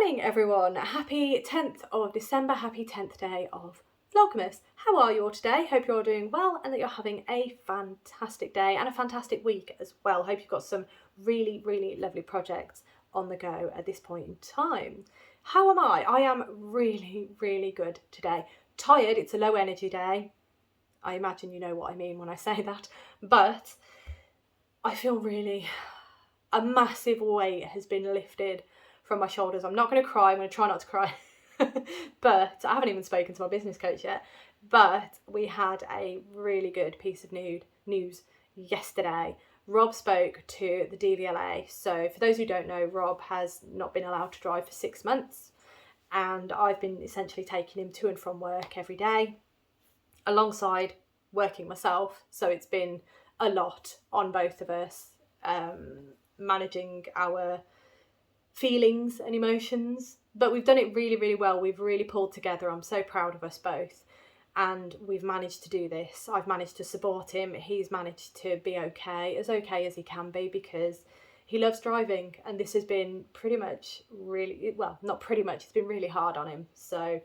morning everyone, happy 10th of December, happy 10th day of Vlogmas. How are you all today? Hope you're all doing well and that you're having a fantastic day and a fantastic week as well. Hope you've got some really lovely projects on the go at this point in time. How am I? I am really good today. Tired, it's a low energy day. I imagine you know what I mean when I say that, but I feel a massive weight has been lifted from my shoulders. I'm not going to cry, I'm going to try not to cry. But I haven't even spoken to my business coach yet. But we had a really good piece of news yesterday. Rob spoke to the DVLA. So for those who don't know, Rob has not been allowed to drive for 6 months. And I've been essentially taking him to and from work every day, alongside working myself. So it's been a lot on both of us, managing our feelings and emotions, but we've done it really well. We've really pulled together. I'm so proud of us both, and we've managed to do this. I've managed to support him. He's managed to be okay as he can be, because he loves driving, and this has been it's been really hard on him. So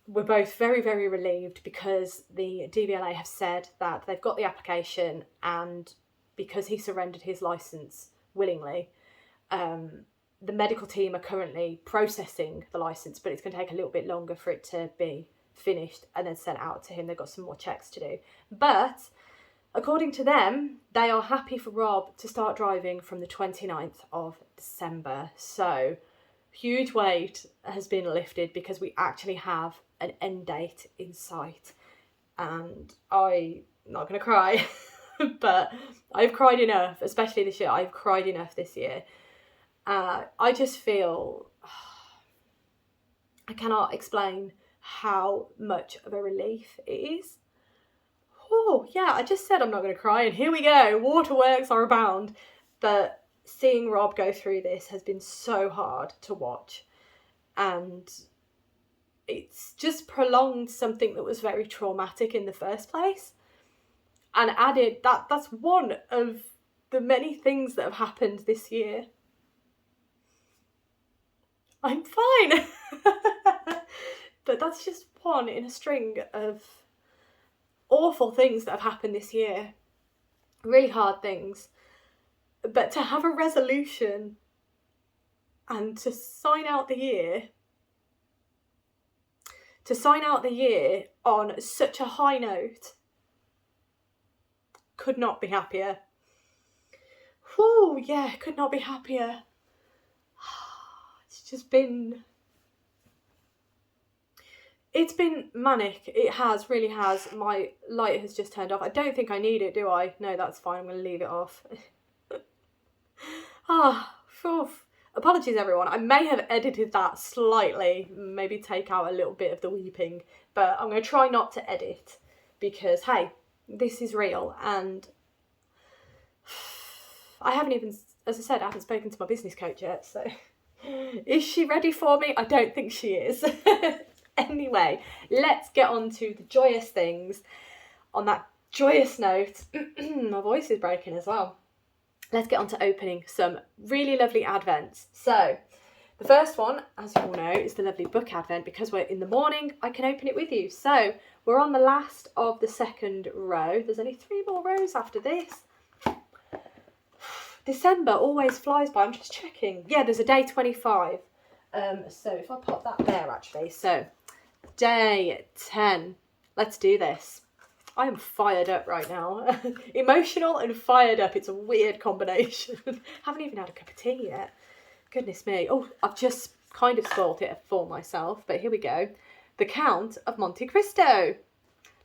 we're both very relieved, because the DVLA have said that they've got the application, and because he surrendered his licence willingly, the medical team are currently processing the licence, but it's going to take a little bit longer for it to be finished and then sent out to him. They've got some more checks to do. But according to them, they are happy for Rob to start driving from the 29th of December. So huge weight has been lifted, because we actually have an end date in sight. And I'm not going to cry, but I've cried enough, especially this year. I've cried enough this year. I just feel, I cannot explain how much of a relief it is. Oh yeah, I just said I'm not going to cry, and here we go, waterworks are abound. But seeing Rob go through this has been so hard to watch, and it's just prolonged something that was very traumatic in the first place, and added that's one of the many things that have happened this year. I'm fine. But that's just one in a string of awful things that have happened this year. Really hard things. But to have a resolution and to sign out the year on such a high note, could not be happier. Whew, yeah, could not be happier. It's been manic. It really has. My light has just turned off. I don't think I need it, do I? No, that's fine. I'm going to leave it off. Apologies, everyone. I may have edited that slightly. Maybe take out a little bit of the weeping. But I'm going to try not to edit, because, hey, this is real. And I haven't even, as I said, I haven't spoken to my business coach yet, so... Is she ready for me? I don't think she is. Anyway, let's get on to the joyous things. On that joyous note, my voice is breaking as well. Let's get on to opening some really lovely advents. So, the first one, as you all know, is the lovely book advent. Because we're in the morning, I can open it with you. So, we're on the last of the second row. There's only 3 more rows after this. December always flies by. I'm just checking. Yeah, there's a day 25. So if I pop that there, actually. So day 10. Let's do this. I am fired up right now. Emotional and fired up. It's a weird combination. Haven't even had a cup of tea yet. Goodness me. Oh, I've just kind of spoilt it for myself. But here we go. The Count of Monte Cristo.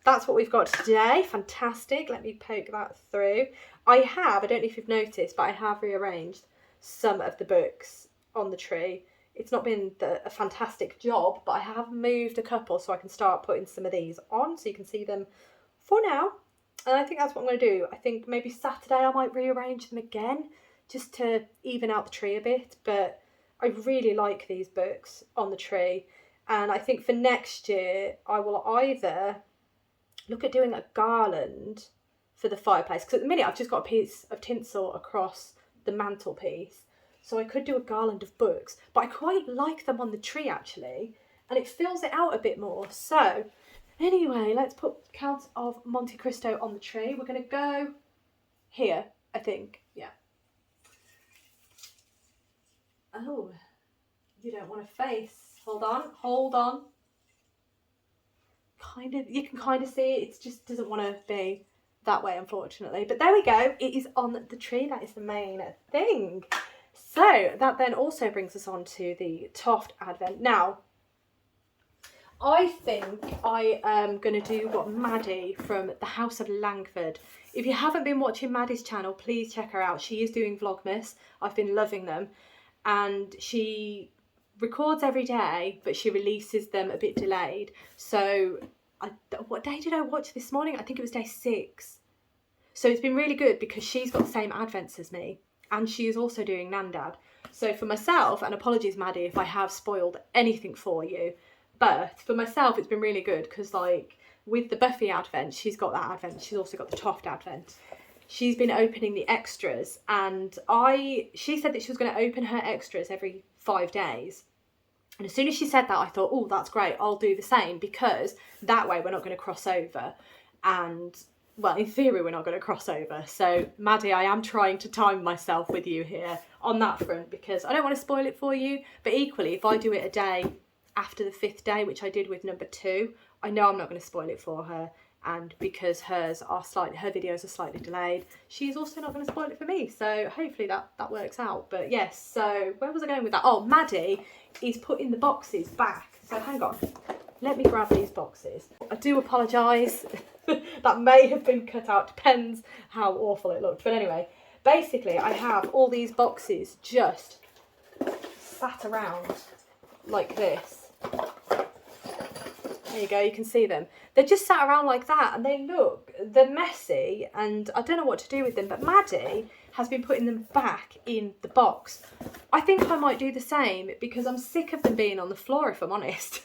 That's what we've got today. Fantastic. Let me poke that through. I don't know if you've noticed, but I have rearranged some of the books on the tree. It's not been a fantastic job, but I have moved a couple so I can start putting some of these on so you can see them for now. And I think that's what I'm going to do. I think maybe Saturday I might rearrange them again, just to even out the tree a bit. But I really like these books on the tree. And I think for next year, I will either look at doing a garland for the fireplace, because at the minute I've just got a piece of tinsel across the mantelpiece, So I could do a garland of books, but I quite like them on the tree actually, and it fills it out a bit more. So anyway, let's put Count of Monte Cristo on the tree. We're going to go here, I think. Yeah. Oh, you don't want to face. Hold on, hold on. Kind of, you can kind of see it. It just doesn't want to be that way, unfortunately. But there we go. It is on the tree. That is the main thing. So that then also brings us on to the Toft Advent. Now, I think I am going to do what Maddie from the House of Langford. If you haven't been watching Maddie's channel, please check her out. She is doing Vlogmas. I've been loving them. And she records every day, but she releases them a bit delayed. So what day did I watch this morning? I think it was day 6. So it's been really good because she's got the same Advents as me, and she is also doing Gnandad. So for myself, and apologies Maddie if I have spoiled anything for you, but for myself it's been really good because like with the Buffy Advent, she's got that Advent, she's also got the Toft Advent. She's been opening the extras, and she said that she was going to open her extras every 5 days. And as soon as she said that, I thought, oh, that's great, I'll do the same, because that way we're not going to cross over. And, well, in theory, we're not going to cross over. So, Maddie, I am trying to time myself with you here on that front, because I don't want to spoil it for you. But equally, if I do it a day after the 5th day, which I did with number 2, I know I'm not going to spoil it for her. And because her videos are slightly delayed, she's also not going to spoil it for me. So hopefully that works out. But yes, so where was I going with that? Oh, Maddie is putting the boxes back. So hang on, let me grab these boxes. I do apologise. That may have been cut out, depends how awful it looked. But anyway, basically I have all these boxes just sat around like this. There you go, you can see them. They're just sat around like that, and they're messy, and I don't know what to do with them, but Maddie has been putting them back in the box. I think I might do the same, because I'm sick of them being on the floor, if I'm honest.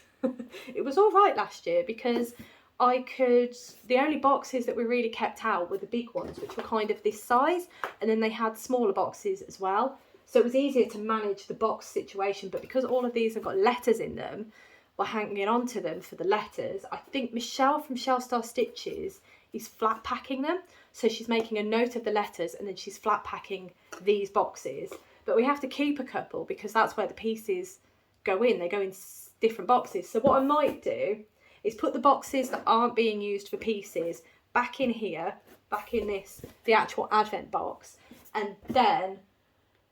It was all right last year, because the only boxes that we really kept out were the big ones, which were kind of this size, and then they had smaller boxes as well. So it was easier to manage the box situation, but because all of these have got letters in them, we're hanging on to them for the letters. I think Michelle from Shell Star Stitches is flat packing them. So she's making a note of the letters, and then she's flat packing these boxes. But we have to keep a couple because that's where the pieces go in. They go in different boxes. So what I might do is put the boxes that aren't being used for pieces back in here, back in the actual Advent box. And then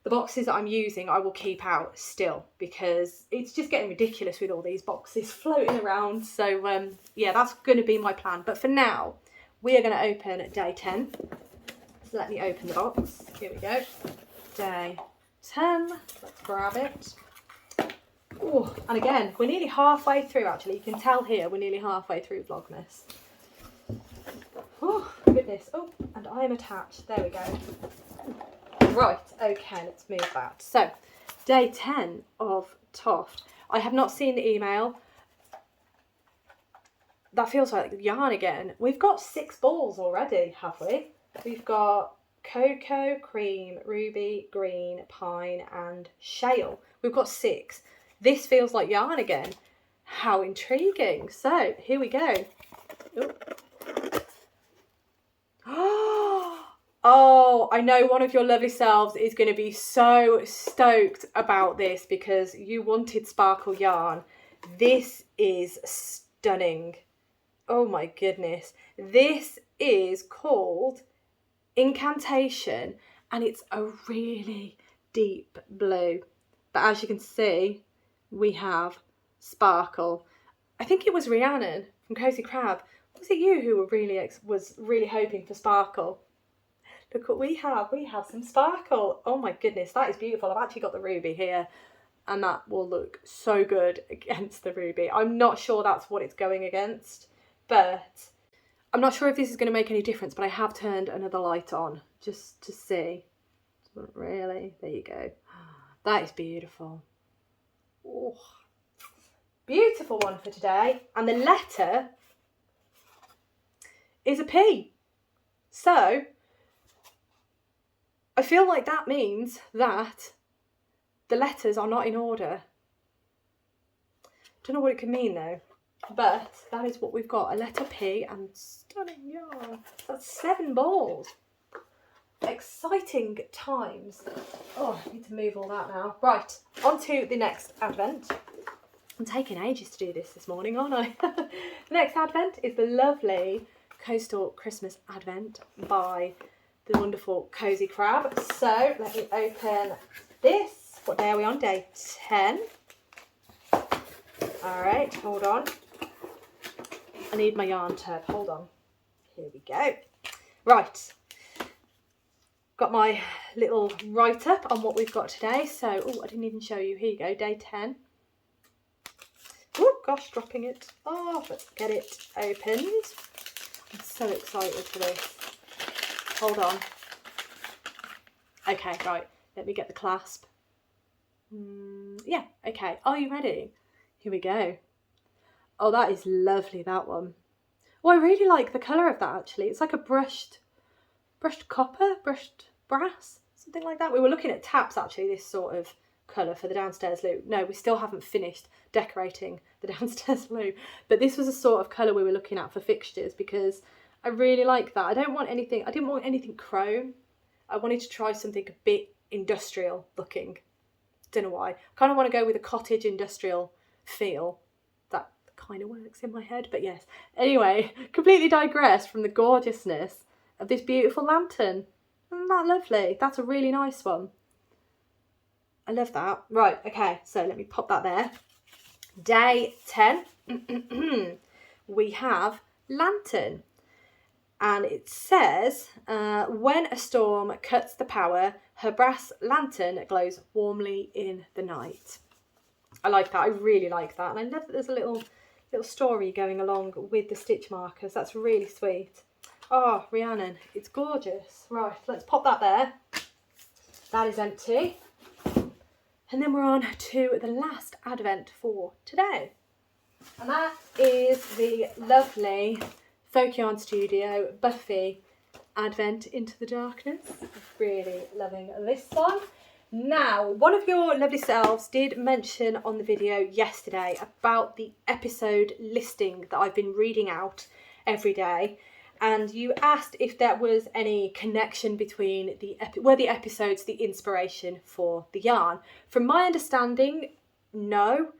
the boxes that I'm using I will keep out still, because it's just getting ridiculous with all these boxes floating around. So yeah, that's going to be my plan. But for now, we are going to open day 10. So let me open the box. Here we go. Day 10. Let's grab it. Oh, and again, we're nearly halfway through actually. You can tell here we're nearly halfway through Vlogmas. Oh, goodness. Oh, and I am attached. There we go. Right, okay, let's move that. So, day 10 of Toft. I have not seen the email. That feels like yarn again. We've got 6 balls already, have we? We've got cocoa, cream, ruby, green, pine, and shale. We've got 6. This feels like yarn again. How intriguing. So, here we go. Oh, I know one of your lovely selves is going to be so stoked about this because you wanted sparkle yarn. This is stunning. Oh my goodness. This is called Incantation, and it's a really deep blue. But as you can see, we have sparkle. I think it was Rhiannon from Cozy Crab. Was it you who was really hoping for sparkle? Look what we have. We have some sparkle. Oh my goodness, that is beautiful. I've actually got the ruby here, and that will look so good against the ruby. I'm not sure that's what it's going against, but I'm not sure if this is going to make any difference, but I have turned another light on just to see. But really, there you go. That is beautiful. Oh, beautiful one for today. And the letter is a P. So I feel like that means that the letters are not in order. Don't know what it could mean though, but that is what we've got. A letter P and stunning yarn. That's 7 balls. Exciting times. Oh, I need to move all that now. Right, on to the next advent. I'm taking ages to do this morning, aren't I? The next advent is the lovely Coastal Christmas Advent by the wonderful Cozy Crab. So let me open this. What day are we on? Day 10. All right, hold on. I need my yarn tub. Hold on. Here we go. Right. Got my little write-up on what we've got today. So, oh, I didn't even show you. Here you go, day 10. Oh, gosh, dropping it. Oh, let's get it opened. I'm so excited for this. Hold on. Okay, right. Let me get the clasp. Yeah, okay. Are you ready? Here we go. Oh, that is lovely, that one. Oh, I really like the colour of that, actually. It's like a brushed copper, brushed brass, something like that. We were looking at taps, actually, this sort of colour for the downstairs loo. No, we still haven't finished decorating the downstairs loo. But this was a sort of colour we were looking at for fixtures because I really like that. I didn't want anything chrome. I wanted to try something a bit industrial looking. Don't know why. I kind of want to go with a cottage industrial feel. That kind of works in my head, but yes. Anyway, completely digressed from the gorgeousness of this beautiful lantern. Isn't that lovely? That's a really nice one. I love that. Right, okay, so let me pop that there. Day 10, we have Lantern. And it says, when a storm cuts the power, her brass lantern glows warmly in the night. I like that. I really like that. And I love that there's a little story going along with the stitch markers. That's really sweet. Oh, Rhiannon, it's gorgeous. Right, let's pop that there. That is empty. And then we're on to the last advent for today. And that is the lovely Folk Yarn Studio Buffy Advent Into the Darkness. Really loving this one. Now, one of your lovely selves did mention on the video yesterday about the episode listing that I've been reading out every day. And you asked if there was any connection between were the episodes the inspiration for the yarn. From my understanding, no.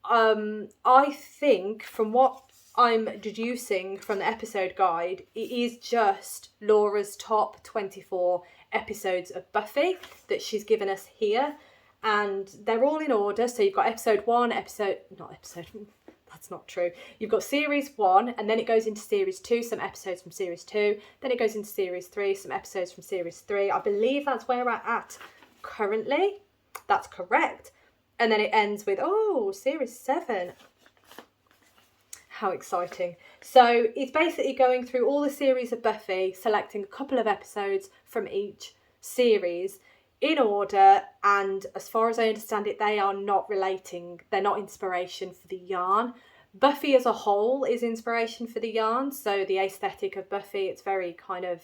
I think from what I'm deducing from the episode guide, it is just Laura's top 24 episodes of Buffy that she's given us here. And they're all in order. So you've got episode 1, that's not true. You've got series 1 and then it goes into series 2, some episodes from series 2. Then it goes into series 3, some episodes from series 3. I believe that's where we're at currently. That's correct. And then it ends with, oh, series 7. How exciting. So it's basically going through all the series of Buffy, selecting a couple of episodes from each series in order, and as far as I understand it, they are not relating, they're not inspiration for the yarn. Buffy as a whole is inspiration for the yarn, so the aesthetic of Buffy, it's very kind of,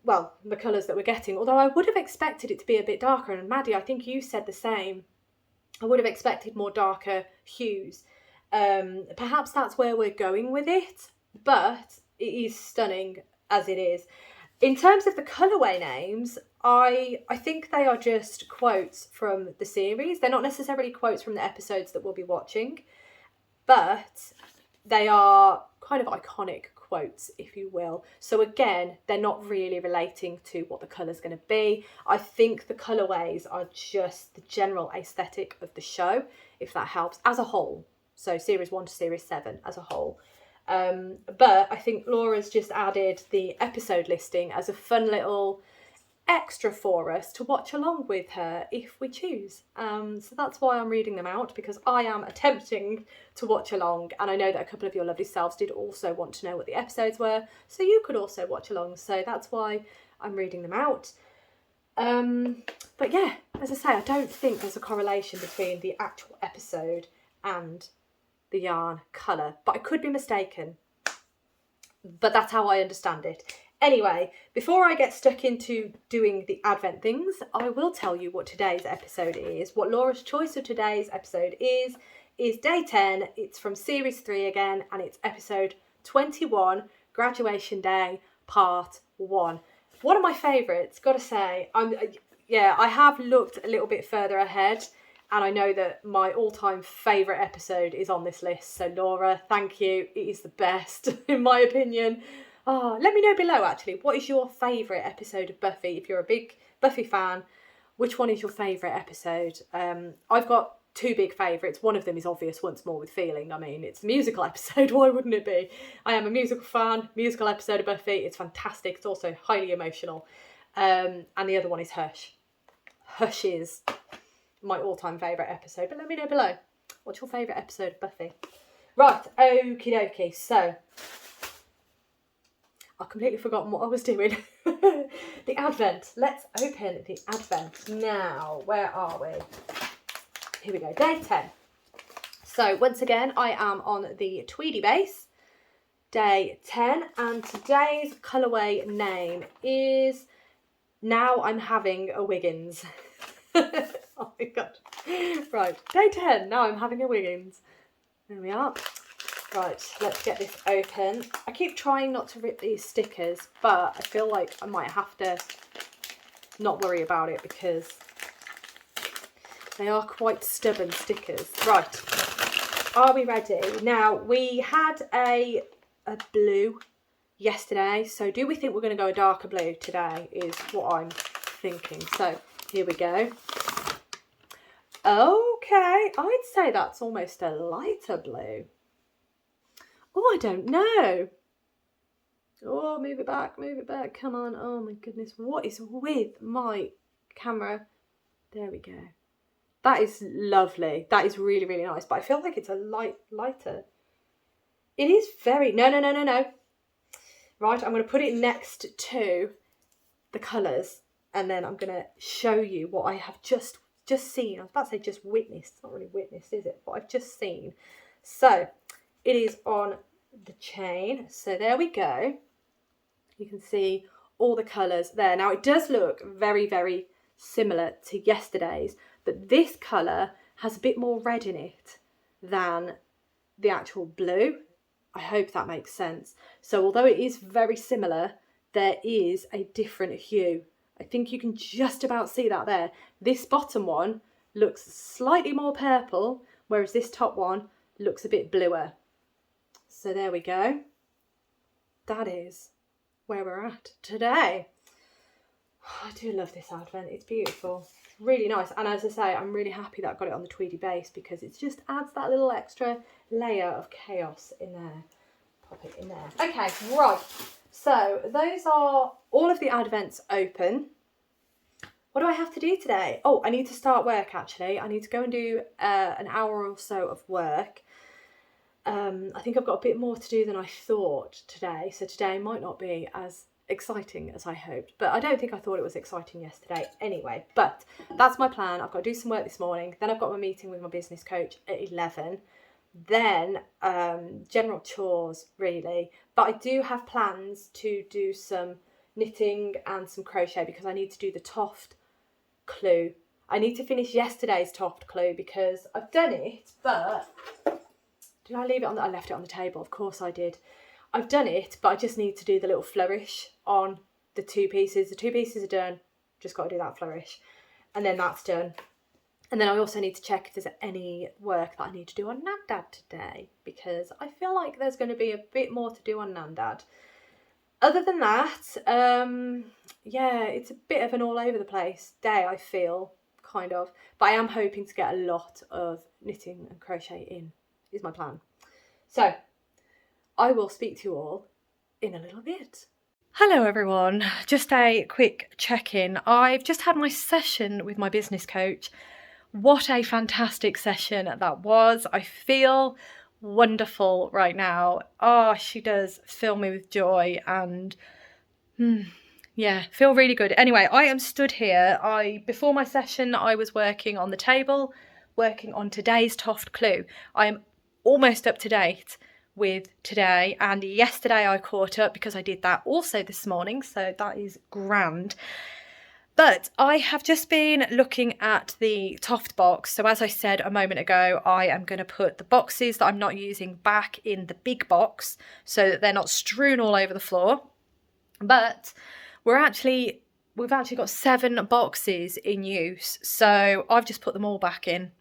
well, the colours that we're getting, although I would have expected it to be a bit darker, and Maddie, I think you said the same. I would have expected more darker hues. Perhaps that's where we're going with it, but it is stunning as it is. In terms of the colourway names, I think they are just quotes from the series. They're not necessarily quotes from the episodes that we'll be watching, but they are kind of iconic quotes, if you will. So again, they're not really relating to what the colour's going to be. I think the colourways are just the general aesthetic of the show, if that helps, as a whole. So series 1 to series 7 as a whole. But I think Laura's just added the episode listing as a fun little extra for us to watch along with her if we choose. So that's why I'm reading them out, because I am attempting to watch along, and I know that a couple of your lovely selves did also want to know what the episodes were, so you could also watch along. So that's why I'm reading them out. But yeah, as I say, I don't think there's a correlation between the actual episode and the yarn colour, but I could be mistaken. But that's how I understand it. Anyway, before I get stuck into doing the Advent things, I will tell you what today's episode is. What Laura's choice of today's episode is day 10. It's from series 3 again, and it's episode 21, Graduation Day, part 1. One of my favourites, gotta say. I have looked a little bit further ahead, and I know that my all-time favourite episode is on this list. So Laura, thank you. It is the best, in my opinion. Oh, let me know below, actually, what is your favourite episode of Buffy? If you're a big Buffy fan, which one is your favourite episode? I've got 2 big favourites. One of them is obvious, Once More with Feeling. I mean, it's a musical episode. Why wouldn't it be? I am a musical fan. Musical episode of Buffy. It's fantastic. It's also highly emotional. And the other one is Hush. Hush is my all-time favourite episode. But let me know below. What's your favourite episode of Buffy? Right, okie dokie. So, I've completely forgotten what I was doing. The Advent. Let's open the Advent now. Where are we? Here we go. Day 10. So once again, I am on the Tweedy base. Day 10. And today's colourway name is Now I'm Having a Wiggins. Oh my God. Right. Day 10. Now I'm having a Wiggins. There we are. Right, let's get this open. I keep trying not to rip these stickers, but I feel like I might have to not worry about it because they are quite stubborn stickers. Right, are we ready? Now, we had a blue yesterday, so do we think we're going to go a darker blue today is what I'm thinking. So, here we go. Okay, I'd say that's almost a lighter blue. Oh, I don't know. Oh, move it back, come on. Oh my goodness, what is with my camera? There we go. That is lovely. That is really, really nice, but I feel like it's a lighter. It is very, no. Right, I'm going to put it next to the colours, and then I'm going to show you what I have just seen. I was about to say just witnessed. It's not really witnessed, is it? But I've just seen. So, it is on the chain. So there we go. You can see all the colours there. Now it does look very, very similar to yesterday's, but this colour has a bit more red in it than the actual blue. I hope that makes sense. So although it is very similar, there is a different hue. I think you can just about see that there. This bottom one looks slightly more purple, whereas this top one looks a bit bluer. So there we go. That is where we're at today. I do love this Advent. It's beautiful. Really nice. And as I say, I'm really happy that I got it on the Tweedy base because it just adds that little extra layer of chaos in there. Pop it in there. Okay, right. So those are all of the Advents open. What do I have to do today? Oh, I need to start work actually. I need to go and do an hour or so of work. I think I've got a bit more to do than I thought today. So today might not be as exciting as I hoped. But I don't think I thought it was exciting yesterday anyway. But that's my plan. I've got to do some work this morning. Then I've got my meeting with my business coach at 11. Then general chores really. But I do have plans to do some knitting and some crochet because I need to do the Toft clue. I need to finish yesterday's Toft clue because I've done it, but did I leave it on I left it on the table, of course I did. I've done it, but I just need to do the little flourish on the 2 pieces. The 2 pieces are done, just got to do that flourish. And then that's done. And then I also need to check if there's any work that I need to do on Gnandad today, because I feel like there's going to be a bit more to do on Gnandad. Other than that, yeah, it's a bit of an all over the place day, I feel, kind of. But I am hoping to get a lot of knitting and crochet in, is my plan. So, I will speak to you all in a little bit. Hello everyone, just a quick check-in. I've just had my session with my business coach. What a fantastic session that was. I feel wonderful right now. Oh, she does fill me with joy and yeah, feel really good. Anyway, I am stood here. Before my session, I was working on the table, working on today's Toft clue. I am almost up to date with today, and yesterday I caught up because I did that also this morning, so that is grand. But I have just been looking at the Toft box. So as I said a moment ago, I am going to put the boxes that I'm not using back in the big box so that they're not strewn all over the floor. But we've actually got 7 boxes in use, so I've just put them all back in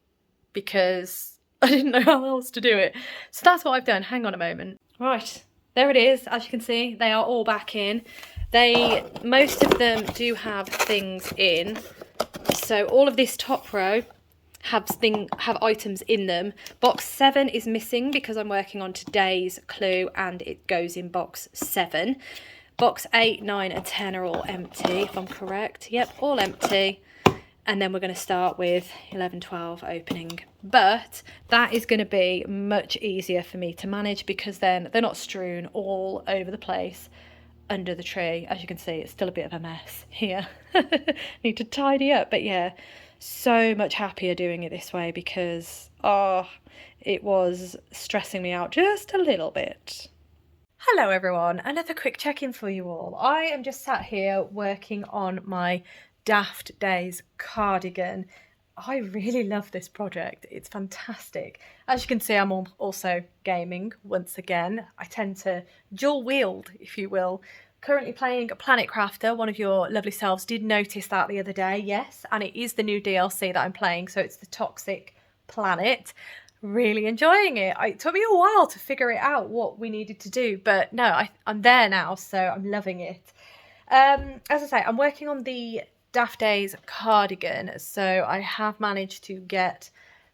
because I didn't know how else to do it. So that's what I've done. Hang on a moment. Right, there it is. As you can see, they are all back in. Most of them do have things in. So all of this top row have items in them. Box 7 is missing because I'm working on today's clue and it goes in box 7. Box 8, 9 and 10 are all empty, if I'm correct. Yep, all empty. And then we're going to start with 11, 12 opening. But that is going to be much easier for me to manage because then they're not strewn all over the place under the tree. As you can see, it's still a bit of a mess here. Need to tidy up. But yeah, so much happier doing it this way because, it was stressing me out just a little bit. Hello everyone, another quick check-in for you all. I am just sat here working on my Daft Days cardigan. I really love this project. It's fantastic. As you can see, I'm also gaming once again. I tend to dual wield, if you will. Currently playing Planet Crafter. One of your lovely selves did notice that the other day, yes, and it is the new DLC that I'm playing, so it's the Toxic Planet. Really enjoying it. It took me a while to figure it out what we needed to do, but no, I'm there now, so I'm loving it. As I say, I'm working on the Daft Days cardigan, so I have managed to get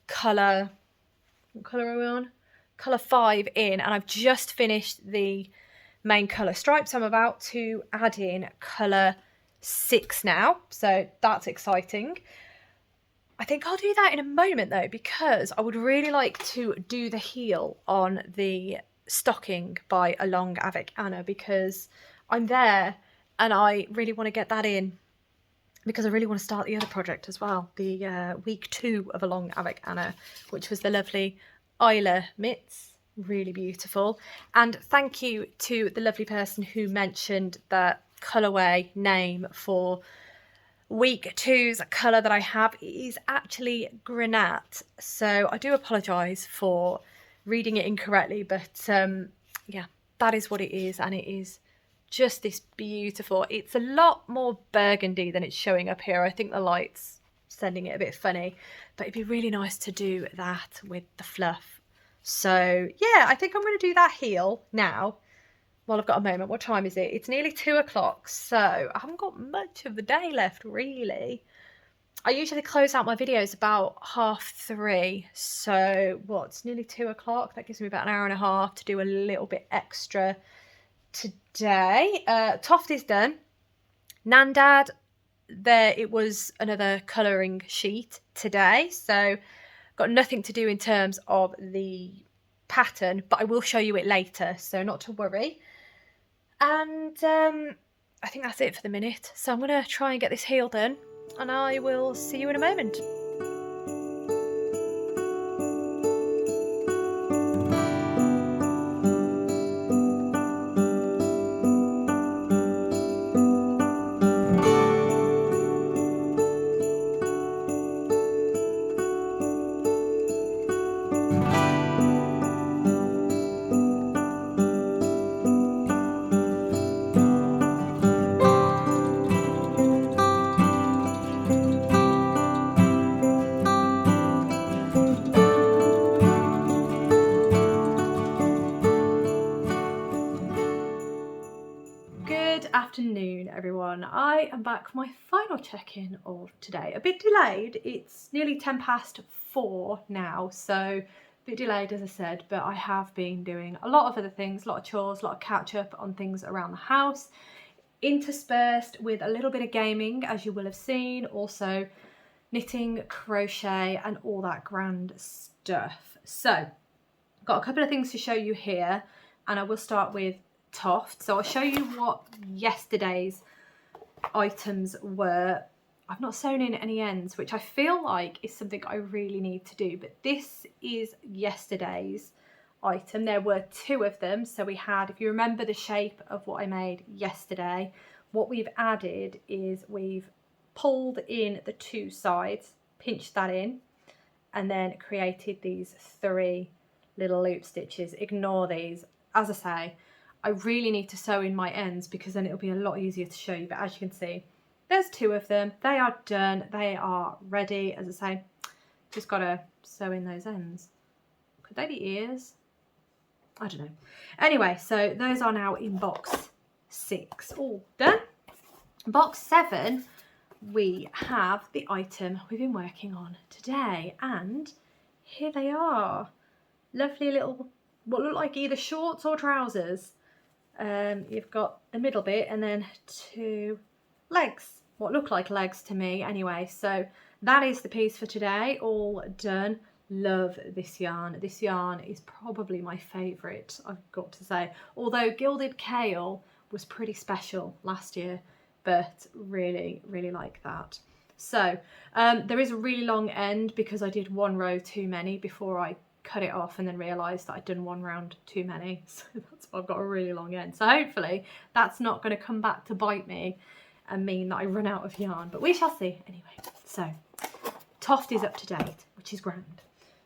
colour, what colour are we on? Colour 5 in, and I've just finished the main colour stripes. I'm about to add in colour 6 now, so that's exciting. I think I'll do that in a moment though, because I would really like to do the heel on the stocking by Along Avec Anna, because I'm there and I really want to get that in because I really want to start the other project as well, the week 2 of Along Avec Anna, which was the lovely Isla mitts. Really beautiful. And thank you to the lovely person who mentioned that colourway name for week 2's colour that I have. It is actually Gnandad, so I do apologise for reading it incorrectly, but yeah, that is what it is, and it is just this beautiful. It's a lot more burgundy than it's showing up here. I think the light's sending it a bit funny, but it'd be really nice to do that with the fluff. So yeah, I think I'm going to do that heel now. Well, I've got a moment. What time is it? It's nearly 2 o'clock, so I haven't got much of the day left, really. I usually close out my videos about 3:30, so it's nearly 2 o'clock. That gives me about an hour and a half to do a little bit extra today. Toft is done. Gnandad, it was another colouring sheet today, so got nothing to do in terms of the pattern, but I will show you it later, so not to worry. And I think that's it for the minute. So I'm going to try and get this heel done, and I will see you in a moment. Afternoon everyone, I am back for my final check-in of today. A bit delayed, it's nearly 4:10 now, so a bit delayed as I said, but I have been doing a lot of other things, a lot of chores, a lot of catch up on things around the house, interspersed with a little bit of gaming, as you will have seen, also knitting, crochet and all that grand stuff. So got a couple of things to show you here, and I will start with Toft. So I'll show you what yesterday's items were. I've not sewn in any ends, which I feel like is something I really need to do, but this is yesterday's item. There were 2 of them. So we had, if you remember the shape of what I made yesterday, what we've added is we've pulled in the 2 sides, pinched that in, and then created these 3 little loop stitches. Ignore these. As I say, I really need to sew in my ends because then it'll be a lot easier to show you. But as you can see, there's 2 of them. They are done. They are ready. As I say, just got to sew in those ends. Could they be ears? I don't know. Anyway, so those are now in box 6. All done. Box 7, we have the item we've been working on today. And here they are. Lovely little, what look like either shorts or trousers. You've got the middle bit and then 2 legs. What look like legs to me anyway. So that is the piece for today. All done. Love this yarn. This yarn is probably my favourite, I've got to say. Although Gilded Kale was pretty special last year, but really, really like that. So there is a really long end because I did 1 row too many before I cut it off and then realised that I'd done 1 round too many. So that's why I've got a really long end. So hopefully that's not going to come back to bite me and mean that I run out of yarn. But we shall see anyway. So Toft is up to date, which is grand.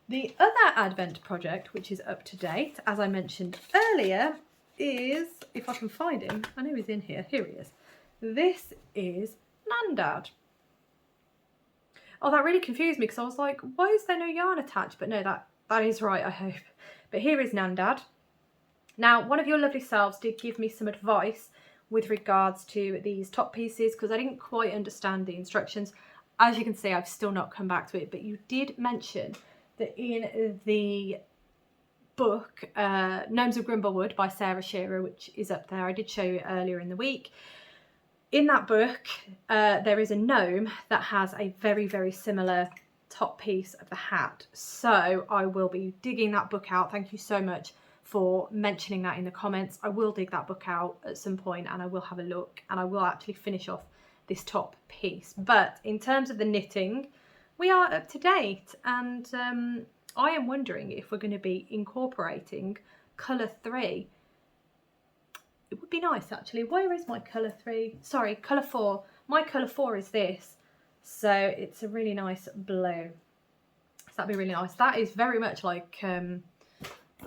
The other Advent project, which is up to date, as I mentioned earlier, is, if I can find him, I know he's in here, here he is. This is Gnandad. Oh, that really confused me because I was like, why is there no yarn attached? But no, that is right, I hope. But here is Gnandad. Now, one of your lovely selves did give me some advice with regards to these top pieces because I didn't quite understand the instructions. As you can see, I've still not come back to it, but you did mention that in the book, Gnomes of Grimblewood by Sarah Shearer, which is up there, I did show you earlier in the week. In that book, there is a gnome that has a very, very similar top piece of the hat. So I will be digging that book out. Thank you so much for mentioning that in the comments. I will dig that book out at some point and I will have a look and I will actually finish off this top piece. But in terms of the knitting, we are up to date, and I am wondering if we're going to be incorporating colour 3. It would be nice actually. Where is my colour 3? Sorry, colour 4. My colour 4 is this. So it's a really nice blue. So that'd be really nice. That is very much like the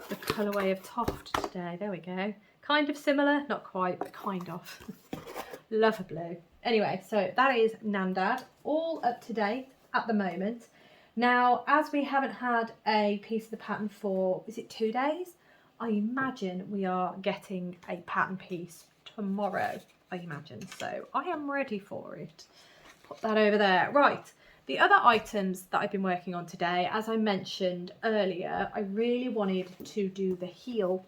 colourway of Toft today. There we go. Kind of similar, not quite, but kind of. Love a blue. Anyway, so that is Gnandad, all up to date at the moment. Now, as we haven't had a piece of the pattern for, is it 2 days? I imagine we are getting a pattern piece tomorrow, I imagine. So I am ready for it. Put that over there. Right, the other items that I've been working on today, as I mentioned earlier, I really wanted to do the heel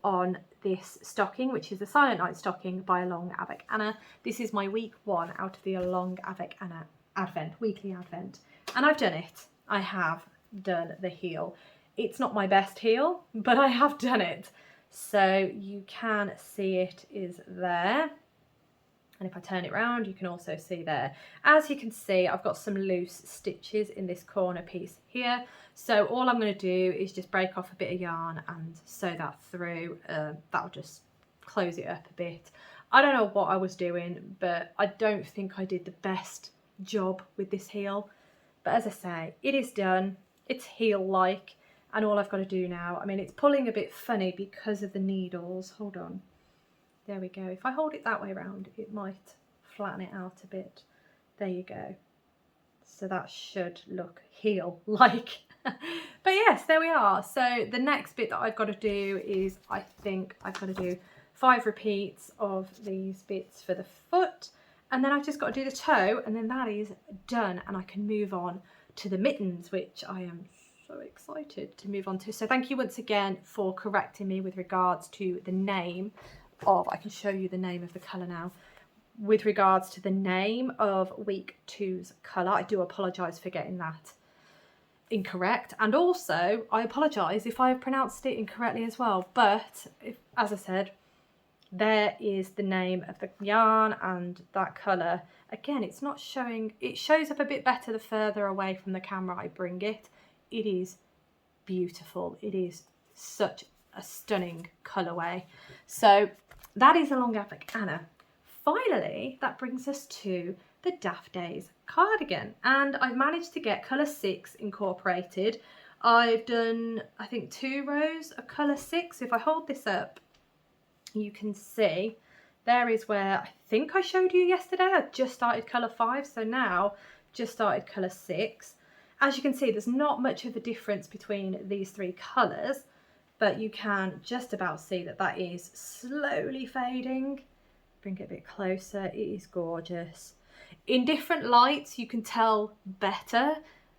on this stocking, which is the Silent Night stocking by Along Avec Anna. This is my week 1 out of the Along Avec Anna Advent, weekly Advent. And I've done it. I have done the heel. It's not my best heel, but I have done it. So you can see it is there. And if I turn it around, you can also see there. As you can see, I've got some loose stitches in this corner piece here. So all I'm going to do is just break off a bit of yarn and sew that through. That'll just close it up a bit. I don't know what I was doing, but I don't think I did the best job with this heel. But as I say, it is done. It's heel-like. And all I've got to do now, I mean, it's pulling a bit funny because of the needles. Hold on. There we go. If I hold it that way around, it might flatten it out a bit. There you go. So that should look heel-like. But yes, there we are. So the next bit that I've got to do is, I think I've got to do 5 repeats of these bits for the foot. And then I've just got to do the toe, and then that is done. And I can move on to the mittens, which I am so excited to move on to. So thank you once again for correcting me with regards to the name of, I can show you the name of the colour now, with regards to the name of week 2's colour. I do apologise for getting that incorrect, and also I apologise if I have pronounced it incorrectly as well, but if, as I said, there is the name of the yarn and that colour. Again, it's not showing, it shows up a bit better the further away from the camera I bring it. It is beautiful. It is such a stunning colourway. So that is a long Avec Anna. Finally, that brings us to the Daft Days cardigan, and I've managed to get colour 6 incorporated. I've done, I think, 2 rows of colour 6. If I hold this up, you can see there is where I think I showed you yesterday. I just started colour 5, so now just started colour 6. As you can see, there's not much of a difference between these 3 colours, but you can just about see that that is slowly fading. Bring it a bit closer. It is gorgeous. In different lights, you can tell better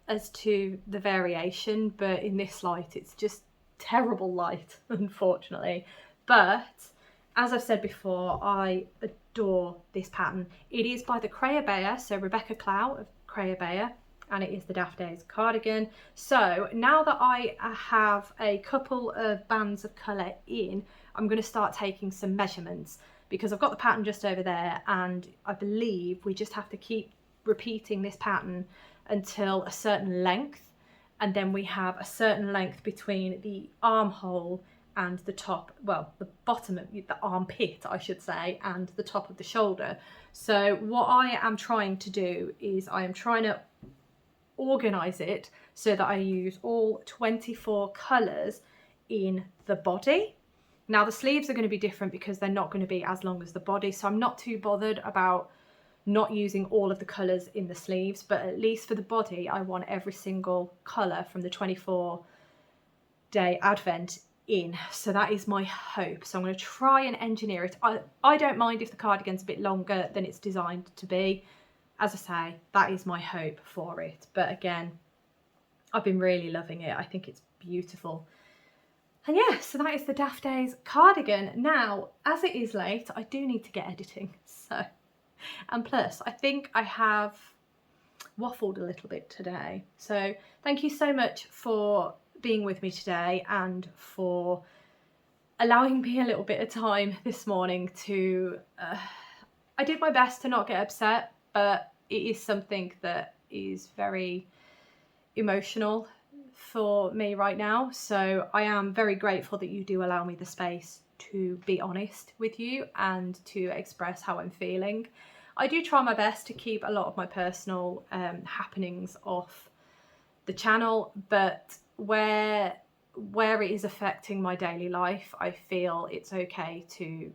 as to the variation, but in this light, it's just terrible light, unfortunately. But as I've said before, I adore this pattern. It is by the Creya Bayer, so Rebecca Clow of Creya Bayer, and it is the Daft Days cardigan. So now that I have a couple of bands of colour in, I'm going to start taking some measurements, because I've got the pattern just over there, and I believe we just have to keep repeating this pattern until a certain length, and then we have a certain length between the armhole and the top, well, the bottom of the armpit, I should say, and the top of the shoulder. So what I am trying to do is I am trying to organise it so that I use all 24 colours in the body. Now the sleeves are going to be different because they're not going to be as long as the body, so I'm not too bothered about not using all of the colours in the sleeves, but at least for the body I want every single colour from the 24-day advent in. So that is my hope. So I'm going to try and engineer it. I don't mind if the cardigan's a bit longer than it's designed to be. As I say, that is my hope for it. But again, I've been really loving it. I think it's beautiful. And yeah, so that is the Daft Days cardigan. Now, as it is late, I do need to get editing. So, and plus, I think I have waffled a little bit today. So thank you so much for being with me today and for allowing me a little bit of time this morning to, I did my best to not get upset, but it is something that is very emotional for me right now. So I am very grateful that you do allow me the space to be honest with you and to express how I'm feeling. I do try my best to keep a lot of my personal happenings off the channel, but where it is affecting my daily life, I feel it's okay to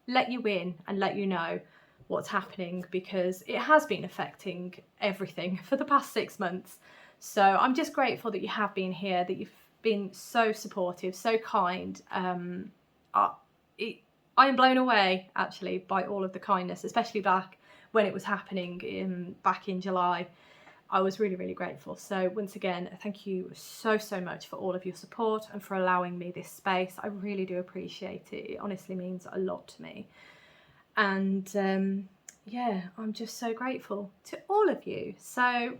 let you in and let you know what's happening, because it has been affecting everything for the past 6 months. So I'm just grateful that you have been here, that you've been so supportive, so kind. I am blown away actually by all of the kindness, especially back when it was happening back in July. I was really, really grateful. So once again, thank you so much for all of your support and for allowing me this space. I really do appreciate it. It honestly means a lot to me. And yeah, I'm just so grateful to all of you. So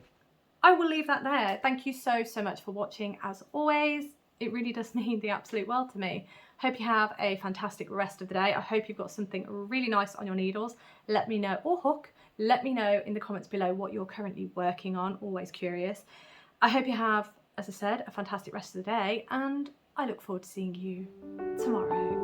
I will leave that there. Thank you so much for watching. As always, it really does mean the absolute world to me. Hope you have a fantastic rest of the day. I hope you've got something really nice on your needles. Let me know, or hook, let me know in the comments below what you're currently working on. Always curious. I hope you have, as I said, a fantastic rest of the day, and I look forward to seeing you tomorrow.